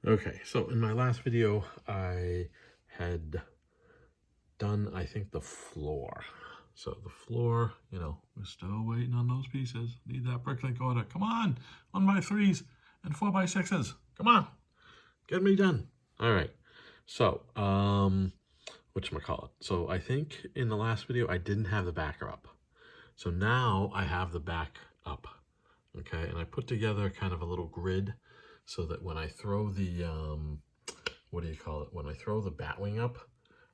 Okay, so in my last video, I had done, I think, the floor. So the floor, we're still waiting on those pieces. Need that bricklink order. Come on, 1x3s and 4x6s. Come on, get me done. All right, so, whatchamacallit. So I think in the last video, I didn't have the backer up. So now I have the back up, okay? And I put together kind of a little grid so that when I throw the, when I throw the Batwing up,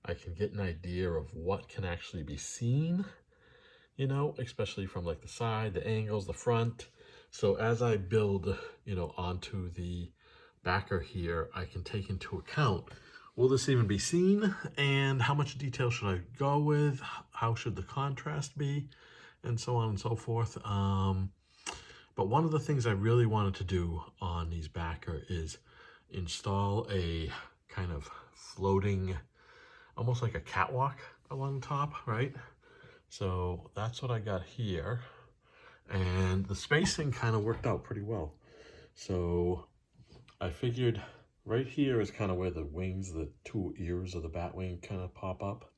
I can get an idea of what can actually be seen, especially from like the side, the angles, the front. So as I build, onto the backer here, I can take into account, will this even be seen? And how much detail should I go with? How should the contrast be? And so on and so forth. But one of the things I really wanted to do on these backer is install a kind of floating, almost like a catwalk along top, right? So that's what I got here. And the spacing kind of worked out pretty well. So I figured right here is kind of where the wings, the two ears of the Batwing kind of pop up.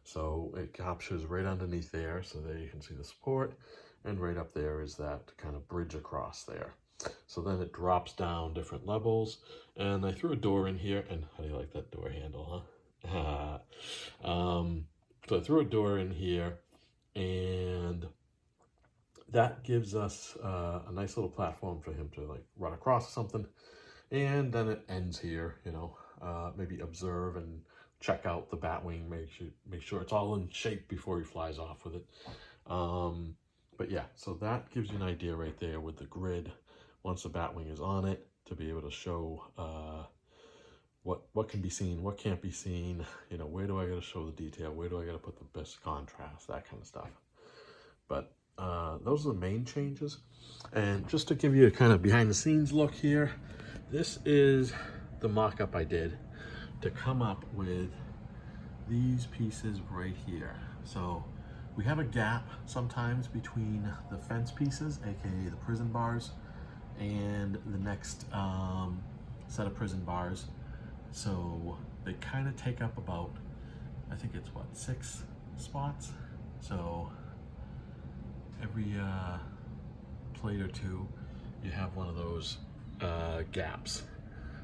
So it captures right underneath there, so there you can see the support, and right up there is that kind of bridge across there. So then it drops down different levels, and I threw a door in here, and how do you like that door handle, huh? So I threw a door in here, and that gives us a nice little platform for him to like run across something, and then it ends here, maybe observe and check out the Batwing, make sure it's all in shape before he flies off with it. But yeah, so that gives you an idea right there with the grid, once the Batwing is on it, to be able to show what can be seen, what can't be seen, where do I gotta show the detail, where do I gotta put the best contrast, that kind of stuff. But those are the main changes. And just to give you a kind of behind the scenes look here, this is the mock-up I did to come up with these pieces right here. So we have a gap sometimes between the fence pieces, aka the prison bars, and the next set of prison bars. So they kind of take up about, I think it's what, 6 spots. So every plate or two, you have one of those gaps.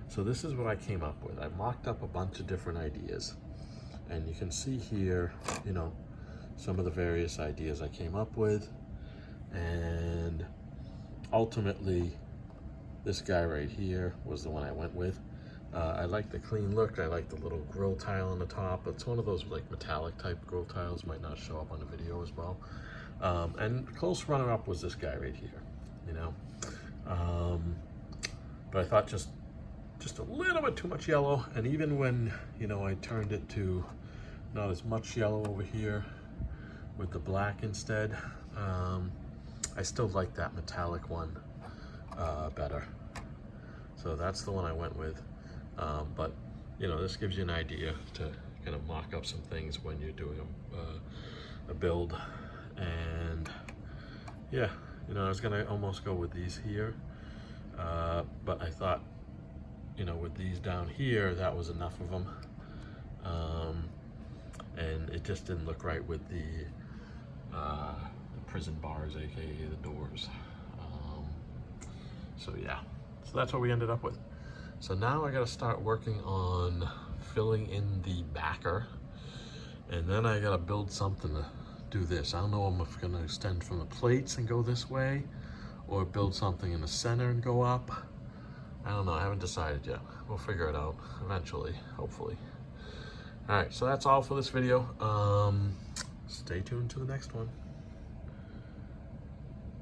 So this is what I came up with. I mocked up a bunch of different ideas, and you can see here, some of the various ideas I came up with, and ultimately this guy right here was the one I went with. I like the clean look. I like the little grill tile on the top. It's one of those like metallic type grill tiles, might not show up on the video as well. And close runner-up was this guy right here, but I thought just a little bit too much yellow, and even when I turned it to not as much yellow over here with the black instead, I still like that metallic one better. So that's the one I went with. But this gives you an idea to kind of mock up some things when you're doing a build. And yeah, I was gonna almost go with these here, but I thought, with these down here, that was enough of them, and it just didn't look right with the prison bars, aka the doors. So yeah, so that's what we ended up with. So now I got to start working on filling in the backer, and then I got to build something to do this. I don't know if I'm going to extend from the plates and go this way, or build something in the center and go up. I don't know, I haven't decided yet. We'll figure it out eventually, hopefully. All right, so that's all for this video. Stay tuned to the next one.